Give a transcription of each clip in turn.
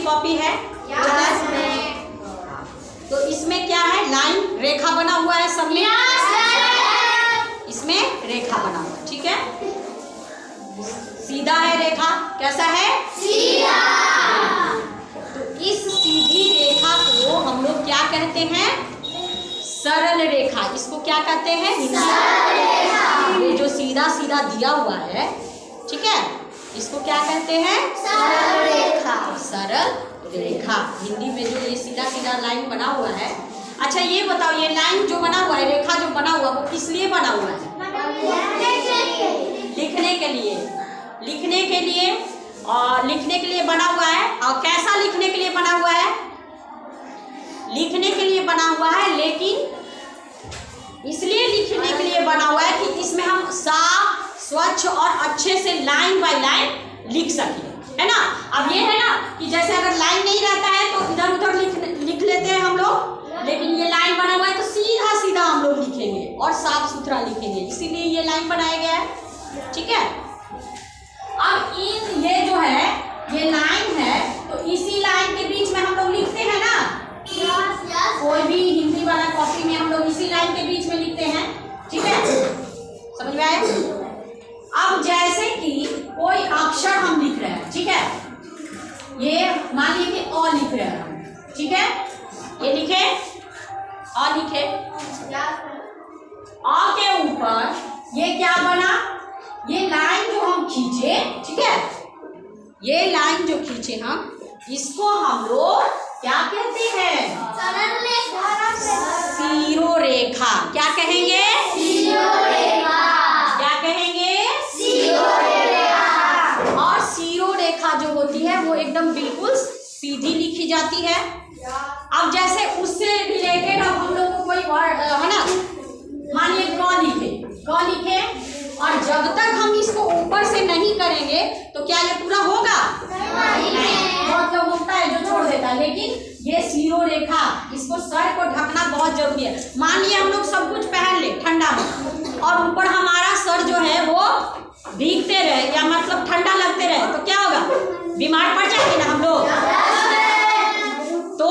Copy है? Yes ma'am. तो इसमें क्या है? लाइन रेखा बना हुआ है सब में? इसमें रेखा बना हुआ है, ठीक है। सीधा है रेखा, कैसा है? सीधा। तो इस सीधी रेखा को हम लोग क्या कहते हैं? सरल रेखा। इसको क्या कहते हैं? सरल रेखा। ये जो सीधा सीधा दिया हुआ है, ठीक है, इसको क्या कहते हैं? सरल रेखा। सरल रेखा। हिंदी में जो ये सीधा सीधा लाइन बना हुआ है। अच्छा ये बताओ, ये लाइन जो बना हुआ है, रेखा जो बना हुआ, वो किस लिए बना हुआ है? लिखने के लिए। लिखने के लिए, और लिखने के लिए बना हुआ है। और कैसा लिखने के लिए बना हुआ है? लिखने के लिए बना हुआ है, लेकिन इसलिए लिखने के लिए बना हुआ है कि इसमें हम साफ, स्वच्छ और अच्छे से लाइन बाय लाइन लिख सकें, है ना। अब ये है ना कि जैसे अगर लाइन नहीं रहता है तो इधर उधर लिख लेते हैं हम लोग, लेकिन ये लाइन बना हुआ है तो सीधा सीधा हम लोग लिखेंगे और साफ सुथरा लिखेंगे, इसीलिए ये लाइन बनाया गया है, ठीक है। अब ये जो है, ये लाइन है, तो इसी लाइन के बीच में हम लोग लिखते हैं ना। कोई भी हिंदी वाला कॉपी में हम लोग इसी लाइन के बीच में लिखते हैं, ठीक है, समझ में आया। अब जैसे कि कोई अक्षर हम लिख रहे हैं, ठीक है, ये मान लीजिए कि अ लिख रहे हैं हम, ठीक है, ये लिखे, अ लिखे, अ के ऊपर ये क्या बना? ये लाइन जो हम खींचे, ठीक है, ये लाइन जो खींचे हम, इसको हम लोग क्या कहते हैं? सरल रेखा। सीरो रेखा। क्या कहेंगे? सीरो रेखा। क्या कहेंगे? सीरो रेखा। और सीरो रेखा जो होती है वो एकदम बिल्कुल सीधी लिखी जाती है। अब जैसे उससे रिलेटेड अब हम लोग को कोई वर्ड है ना, मानिए क लिखे, क लिखे, और जब तक हम इसको ऊपर से नहीं करेंगे तो क्या ये पूरा होगा? नहीं। बहुत लोग होता है जो छोड़ देता है, लेकिन ये सीरो रेखा, इसको सर को ढकना बहुत जरूरी है। मान लिया हम लोग सब कुछ पहन ले ठंडा में, और ऊपर हमारा सर जो है वो भीगते रहे या मतलब ठंडा लगते रहे, तो क्या होगा? बीमार पड़ जाएंगे ना हम लोग। तो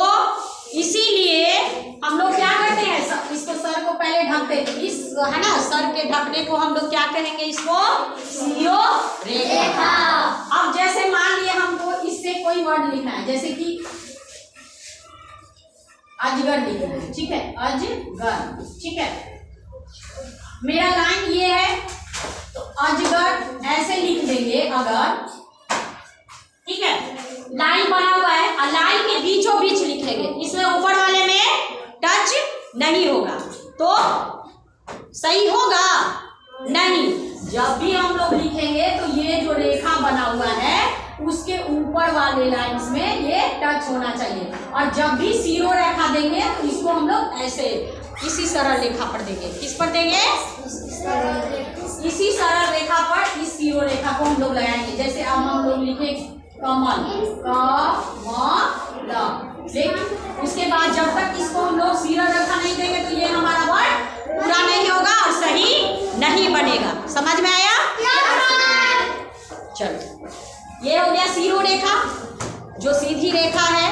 इसीलिए हम लोग क्या करते हैं, इसको सर को पहले ढकते हैं। इस है ना, सर के ढकने को हम लोग क्या कहेंगे? इसको सीरो रेखा। अब जैसे मान लिए हमको इससे कोई वर्ड लिखना है, जैसे कि अजगर लिखना है, ठीक है, अजगर, ठीक है, मेरा लाइन ये है, तो अजगर ऐसे लिख देंगे अगर, ठीक है, लाइन बना हुआ है और लाइन के बीचों बीच लिखेंगे, इसमें ऊपर वाले में टच नहीं होगा, तो सही होगा? नहीं। जब भी हम लोग लिखेंगे तो ये जो रेखा बना हुआ है उसके ऊपर वाले लाइंस में ये टच होना चाहिए, और जब भी सीरो रेखा देंगे तो इसको हम लोग ऐसे इसी सरल रेखा पर देंगे। किस पर देंगे? इसी सरल रेखा पर इस सीरो रेखा को हम लोग लगाएंगे। जैसे अब हम लोग लिखे कमल, कमल, लेकिन उसके बाद जब तक इसको हम लोग सीरो रेखा नहीं देंगे तो ये हमारा वर्ड पूरा नहीं होगा और सही नहीं बनेगा। समझ में आया? चलो, ये हो गया सीरो रेखा, जो सीधी रेखा है,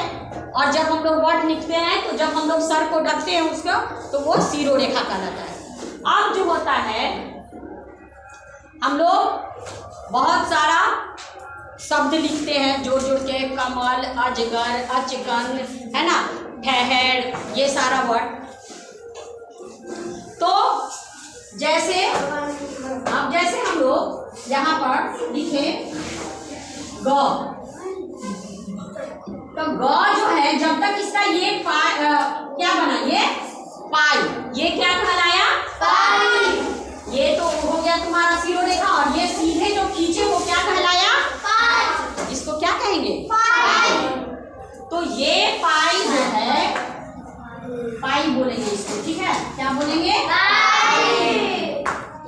और जब हम लोग वर्ड लिखते हैं तो जब हम लोग सर को ढकते हैं उसको, तो वो सीरो रेखा कहलाता है। अब जो होता है, हम लोग बहुत सारा शब्द लिखते हैं जोड़ जोड़ के, कमल, अजगर, अचकन, है ना, ठहर, ये सारा वर्ड। तो जैसे अब जैसे हम लोग यहाँ पर लिखे ग, तो ग जो है, जब तक इसका ये क्या बना, ये पाई, ये क्या कहलाया? पाई। ये तो हो गया तुम्हारा सीरो रेखा, और ये सीधे जो खींचे वो क्या कहलाया? पाई। इसको क्या कहेंगे? पाई। तो ये पाई जो है, पाई बोलेंगे इसको, ठीक है, क्या बोलेंगे? पाई।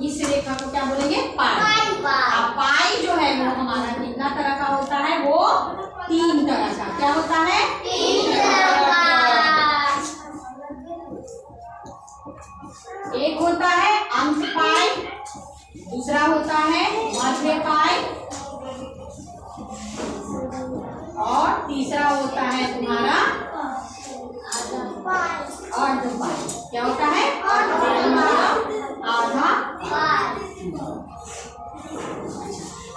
इस रेखा को क्या बोलेंगे? पाई। अब पाई जो है वो हमारा कितना तरह का होता है? वो 3 तरह का। क्या होता है? 3 तरह का। एक होता है अंत पाई, दूसरा होता है मध्य पाई, और तीसरा होता है तुम्हारा अर्ध पाई। क्या होता है? आधा।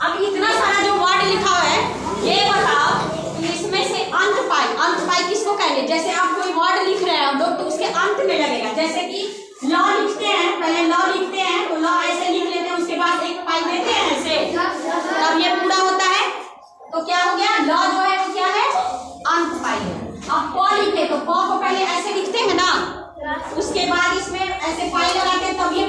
अब इतना सारा जो वर्ड लिखा हुआ है, ये बताओ कि इसमें से अंत पाई किसको कहेंगे? जैसे आप कोई वर्ड लिख रहे हैं हम लोग, तो उसके अंत में लगेगा। जैसे कि लॉ लिखते हैं, पहले लॉ लिखते हैं तो लॉ ऐसे लिख लेते हैं, उसके बाद एक पाई देते हैं ऐसे, तब ये पूरा होता है। तो क्या हो गया? लॉ जो है वो क्या है? अंत पाई है। अब प लिखे तो प को पहले ऐसे लिखते हैं ना, उसके बाद इसमें ऐसे पाई लगाते हैं, तब ये